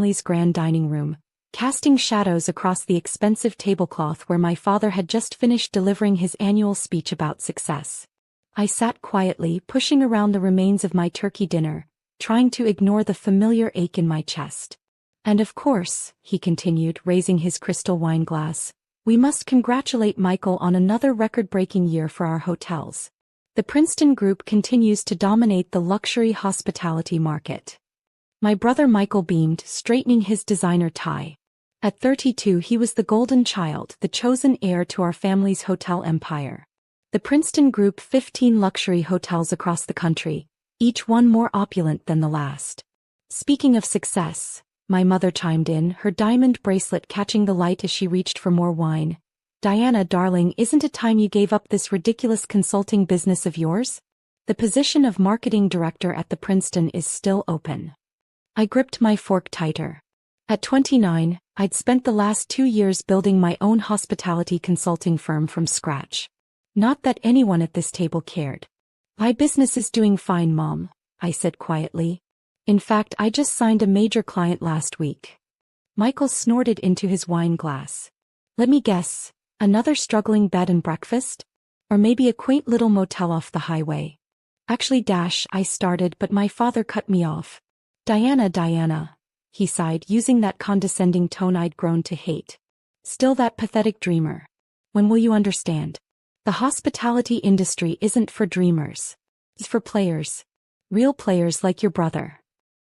family's grand dining room, casting shadows across the expensive tablecloth where my father had just finished delivering his annual speech about success. I sat quietly, pushing around the remains of my turkey dinner, trying to ignore the familiar ache in my chest. And of course, he continued, raising his crystal wine glass, we must congratulate Michael on another record-breaking year for our hotels. The Princeton Group continues to dominate the luxury hospitality market. My brother Michael beamed, straightening his designer tie. At 32 he was the golden child, the chosen heir to our family's hotel empire. The Princeton Group 15 luxury hotels across the country, each one more opulent than the last. Speaking of success, my mother chimed in, her diamond bracelet catching the light as she reached for more wine. Diana, darling, isn't it time you gave up this ridiculous consulting business of yours? The position of marketing director at the Princeton is still open. I gripped my fork tighter. At 29, I'd spent the last 2 years building my own hospitality consulting firm from scratch. Not that anyone at this table cared. My business is doing fine, Mom, I said quietly. In fact, I just signed a major client last week. Michael snorted into his wine glass. Let me guess, another struggling bed and breakfast? Or maybe a quaint little motel off the highway? Actually, I started, but my father cut me off. Diana, he sighed, using that condescending tone I'd grown to hate. Still that pathetic dreamer. When will you understand? The hospitality industry isn't for dreamers. It's for players. Real players like your brother.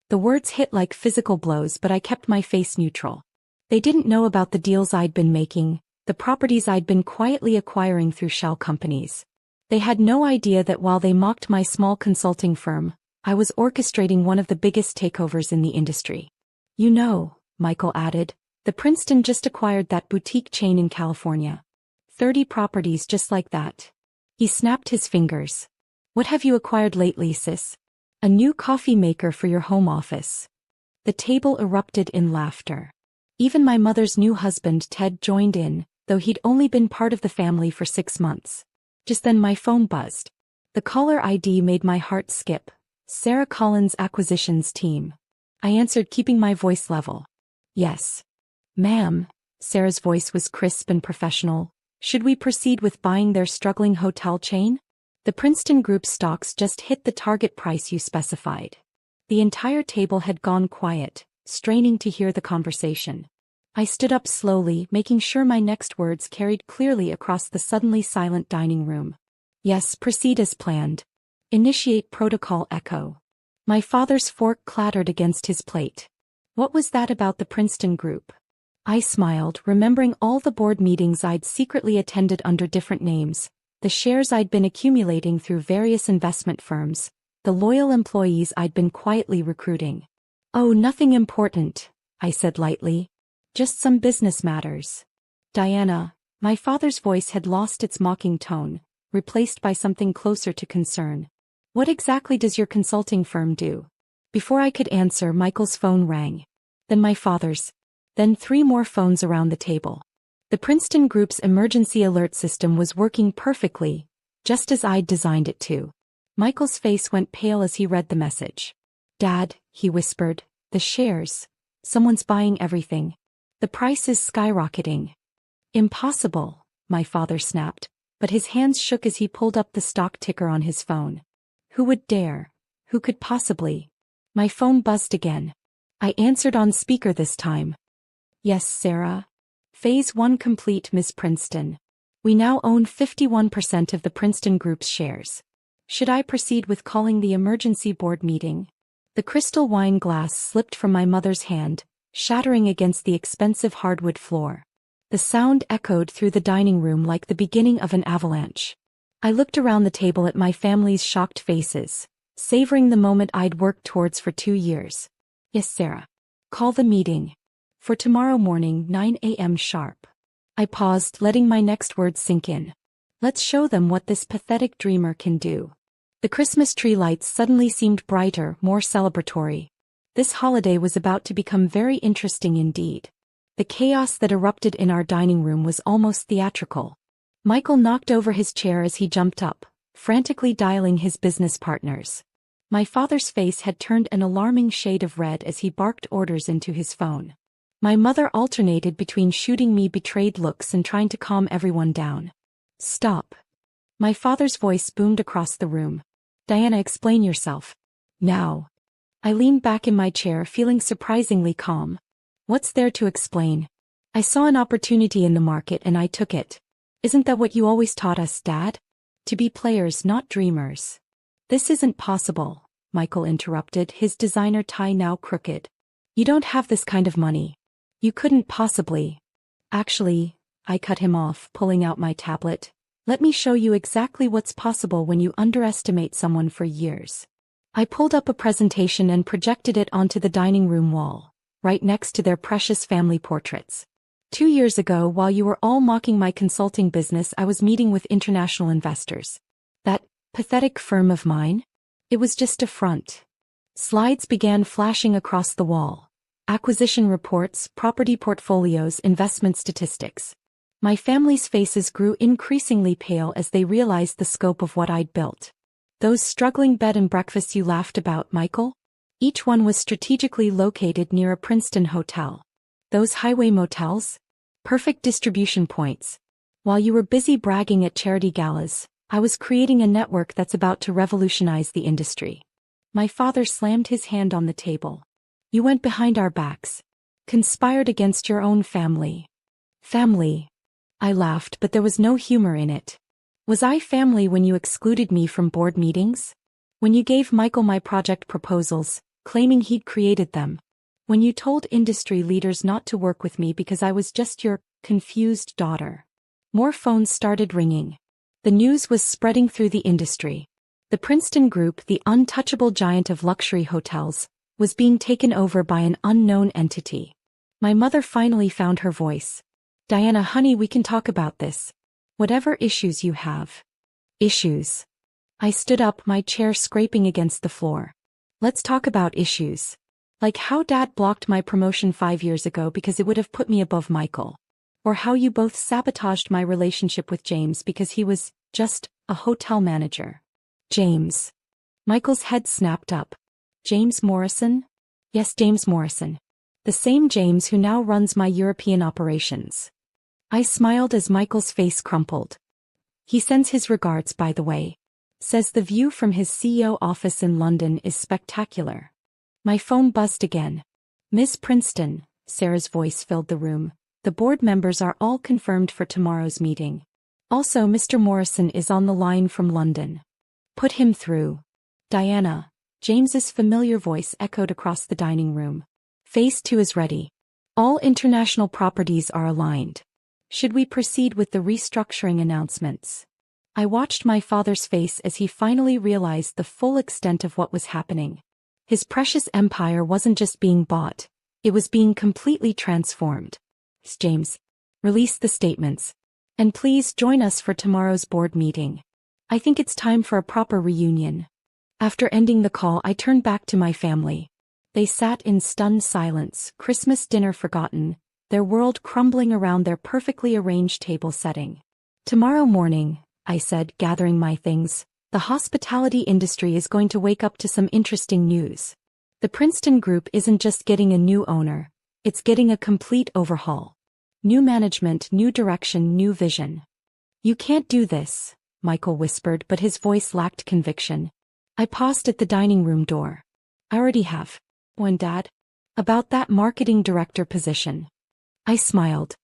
The words hit like physical blows, but I kept my face neutral. They didn't know about the deals I'd been making, the properties I'd been quietly acquiring through shell companies. They had no idea that while they mocked my small consulting firm, I was orchestrating one of the biggest takeovers in the industry. You know, Michael added, the Princeton just acquired that boutique chain in California. 30 properties just like that. He snapped his fingers. What have you acquired lately, sis? A new coffee maker for your home office. The table erupted in laughter. Even my mother's new husband Ted joined in, though he'd only been part of the family for 6 months. Just then my phone buzzed. The caller ID made my heart skip. Sarah Collins' acquisitions team. I answered, keeping my voice level. Yes. Ma'am. Sarah's voice was crisp and professional. Should we proceed with buying their struggling hotel chain? The Princeton Group stocks just hit the target price you specified. The entire table had gone quiet, straining to hear the conversation. I stood up slowly, making sure my next words carried clearly across the suddenly silent dining room. Yes, proceed as planned. Initiate protocol echo. My father's fork clattered against his plate. What was that about the Princeton Group? I smiled, remembering all the board meetings I'd secretly attended under different names, the shares I'd been accumulating through various investment firms, the loyal employees I'd been quietly recruiting. Oh, nothing important, I said lightly. Just some business matters. Diana, my father's voice had lost its mocking tone, replaced by something closer to concern. What exactly does your consulting firm do? Before I could answer, Michael's phone rang. Then my father's. Then 3 more phones around the table. The Princeton Group's emergency alert system was working perfectly, just as I'd designed it to. Michael's face went pale as he read the message. Dad, he whispered, the shares. Someone's buying everything. The price is skyrocketing. Impossible, my father snapped, but his hands shook as he pulled up the stock ticker on his phone. Who would dare? Who could possibly? My phone buzzed again. I answered on speaker this time. Yes, Sarah. Phase 1 complete, Miss Princeton. We now own 51% of the Princeton Group's shares. Should I proceed with calling the emergency board meeting? The crystal wine glass slipped from my mother's hand, shattering against the expensive hardwood floor. The sound echoed through the dining room like the beginning of an avalanche. I looked around the table at my family's shocked faces, savoring the moment I'd worked towards for 2 years. Yes, Sarah. Call the meeting. For tomorrow morning, 9 a.m. sharp. I paused, letting my next words sink in. Let's show them what this pathetic dreamer can do. The Christmas tree lights suddenly seemed brighter, more celebratory. This holiday was about to become very interesting indeed. The chaos that erupted in our dining room was almost theatrical. Michael knocked over his chair as he jumped up, frantically dialing his business partners. My father's face had turned an alarming shade of red as he barked orders into his phone. My mother alternated between shooting me betrayed looks and trying to calm everyone down. Stop. My father's voice boomed across the room. Diana, explain yourself. Now. I leaned back in my chair, feeling surprisingly calm. What's there to explain? I saw an opportunity in the market and I took it. Isn't that what you always taught us, Dad? To be players, not dreamers. This isn't possible, Michael interrupted, his designer tie now crooked. You don't have this kind of money. You couldn't possibly. Actually, I cut him off, pulling out my tablet. Let me show you exactly what's possible when you underestimate someone for years. I pulled up a presentation and projected it onto the dining room wall, right next to their precious family portraits. 2 years ago, while you were all mocking my consulting business, I was meeting with international investors. That pathetic firm of mine? It was just a front. Slides began flashing across the wall. Acquisition reports, property portfolios, investment statistics. My family's faces grew increasingly pale as they realized the scope of what I'd built. Those struggling bed and breakfasts you laughed about, Michael? Each one was strategically located near a Princeton hotel. Those highway motels? Perfect distribution points. While you were busy bragging at charity galas, I was creating a network that's about to revolutionize the industry. My father slammed his hand on the table. You went behind our backs. Conspired against your own family. Family. I laughed, but there was no humor in it. Was I family when you excluded me from board meetings? When you gave Michael my project proposals, claiming he'd created them? When you told industry leaders not to work with me because I was just your confused daughter? More phones started ringing. The news was spreading through the industry. The Princeton Group, the untouchable giant of luxury hotels, was being taken over by an unknown entity. My mother finally found her voice. Diana, honey, we can talk about this. Whatever issues you have. Issues. I stood up, my chair scraping against the floor. Let's talk about issues. Like how Dad blocked my promotion 5 years ago because it would have put me above Michael. Or how you both sabotaged my relationship with James because he was just a hotel manager. James. Michael's head snapped up. James Morrison? Yes, James Morrison. The same James who now runs my European operations. I smiled as Michael's face crumpled. He sends his regards, by the way. Says the view from his CEO office in London is spectacular. My phone buzzed again. Miss Princeton, Sarah's voice filled the room. The board members are all confirmed for tomorrow's meeting. Also, Mr. Morrison is on the line from London. Put him through. Diana. James's familiar voice echoed across the dining room. Phase 2 is ready. All international properties are aligned. Should we proceed with the restructuring announcements? I watched my father's face as he finally realized the full extent of what was happening. His precious empire wasn't just being bought, it was being completely transformed. James, release the statements. And please join us for tomorrow's board meeting. I think it's time for a proper reunion. After ending the call, I turned back to my family. They sat in stunned silence, Christmas dinner forgotten, their world crumbling around their perfectly arranged table setting. Tomorrow morning, I said, gathering my things, the hospitality industry is going to wake up to some interesting news. The Princeton Group isn't just getting a new owner, it's getting a complete overhaul. New management, new direction, new vision. You can't do this, Michael whispered, but his voice lacked conviction. I paused at the dining room door. I already have. When, Dad? About that marketing director position. I smiled.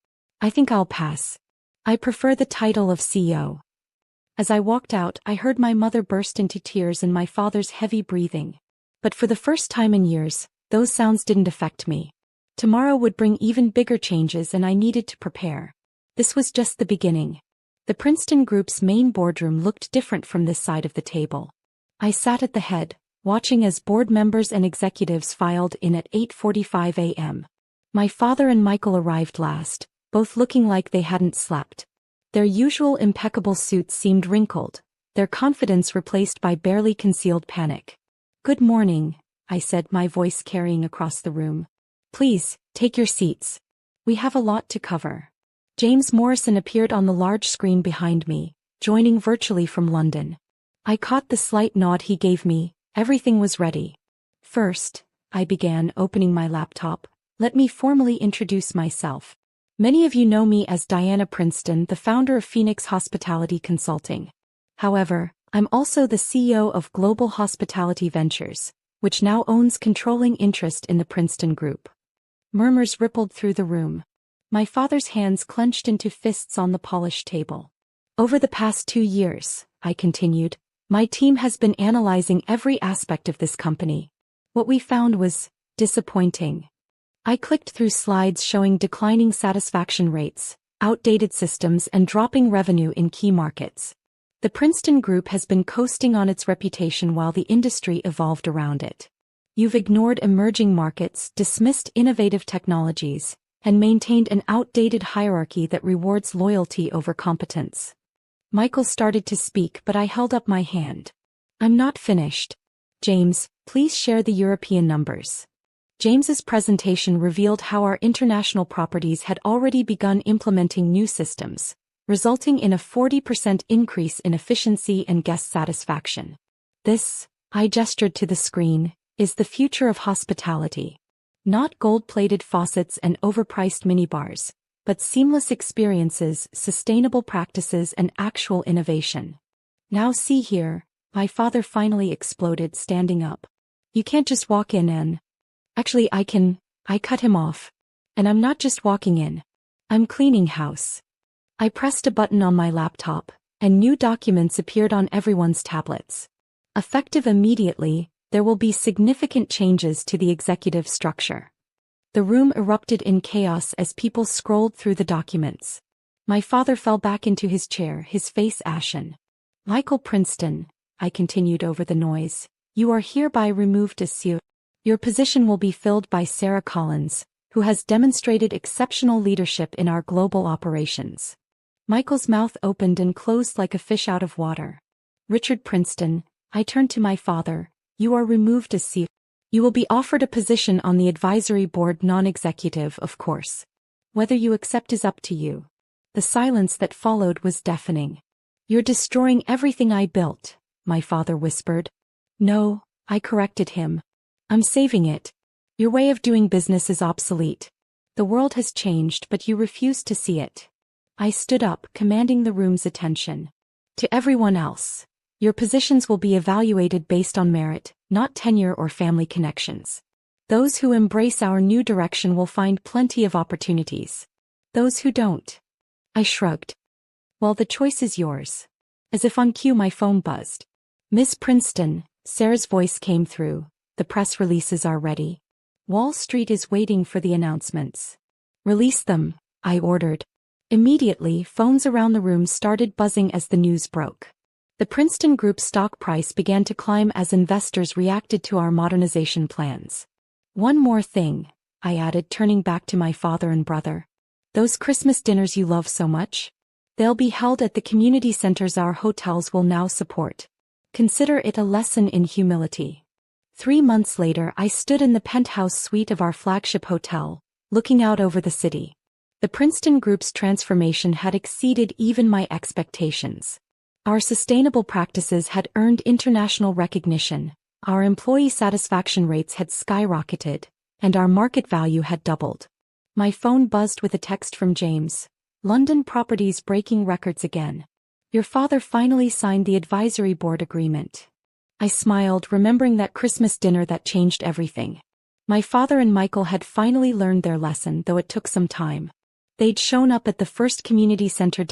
I think I'll pass. I prefer the title of CEO. As I walked out, I heard my mother burst into tears and my father's heavy breathing. But for the first time in years, those sounds didn't affect me. Tomorrow would bring even bigger changes and I needed to prepare. This was just the beginning. The Princeton Group's main boardroom looked different from this side of the table. I sat at the head, watching as board members and executives filed in at 8:45 a.m. My father and Michael arrived last, both looking like they hadn't slept. Their usual impeccable suits seemed wrinkled, their confidence replaced by barely concealed panic. Good morning, I said, my voice carrying across the room. Please, take your seats. We have a lot to cover. James Morrison appeared on the large screen behind me, joining virtually from London. I caught the slight nod he gave me, Everything was ready. First, I began opening my laptop. Let me formally introduce myself. Many of you know me as Diana Princeton, the founder of Phoenix Hospitality Consulting. However, I'm also the CEO of Global Hospitality Ventures, which now owns controlling interest in the Princeton Group. Murmurs rippled through the room. My father's hands clenched into fists on the polished table. Over the past 2 years, I continued, my team has been analyzing every aspect of this company. What we found was disappointing. I clicked through slides showing declining satisfaction rates, outdated systems, and dropping revenue in key markets. The Princeton Group has been coasting on its reputation while the industry evolved around it. You've ignored emerging markets, dismissed innovative technologies, and maintained an outdated hierarchy that rewards loyalty over competence. Michael started to speak, but I held up my hand. I'm not finished. James, please share the European numbers. James's presentation revealed how our international properties had already begun implementing new systems, resulting in a 40% increase in efficiency and guest satisfaction. This, I gestured to the screen, is the future of hospitality. Not gold-plated faucets and overpriced minibars, but seamless experiences, sustainable practices, and actual innovation. Now see here, my father finally exploded, standing up. You can't just walk in and... Actually, I cut him off. And I'm not just walking in. I'm cleaning house. I pressed a button on my laptop, and new documents appeared on everyone's tablets. Effective immediately, there will be significant changes to the executive structure. The room erupted in chaos as people scrolled through the documents. My father fell back into his chair, his face ashen. Michael Princeton, I continued over the noise, you are hereby removed as CEO. Your position will be filled by Sarah Collins, who has demonstrated exceptional leadership in our global operations. Michael's mouth opened and closed like a fish out of water. Richard Princeton, I turned to my father, you are removed as CEO. You will be offered a position on the advisory board, non-executive, of course. Whether you accept is up to you. The silence that followed was deafening. You're destroying everything I built, my father whispered. No, I corrected him. I'm saving it. Your way of doing business is obsolete. The world has changed, but you refuse to see it. I stood up, commanding the room's attention. To everyone else, your positions will be evaluated based on merit, not tenure or family connections. Those who embrace our new direction will find plenty of opportunities. Those who don't. I shrugged. Well, the choice is yours. As if on cue, my phone buzzed. Miss Princeton, Sarah's voice came through. The press releases are ready. Wall Street is waiting for the announcements. Release them, I ordered. Immediately, phones around the room started buzzing as the news broke. The Princeton Group's stock price began to climb as investors reacted to our modernization plans. One more thing, I added, turning back to my father and brother. Those Christmas dinners you love so much? They'll be held at the community centers our hotels will now support. Consider it a lesson in humility. 3 months later, I stood in the penthouse suite of our flagship hotel, looking out over the city. The Princeton Group's transformation had exceeded even my expectations. Our sustainable practices had earned international recognition, our employee satisfaction rates had skyrocketed, and our market value had doubled. My phone buzzed with a text from James. London properties breaking records again. Your father finally signed the advisory board agreement. I smiled, remembering that Christmas dinner that changed everything. My father and Michael had finally learned their lesson, though it took some time. They'd shown up at the first community center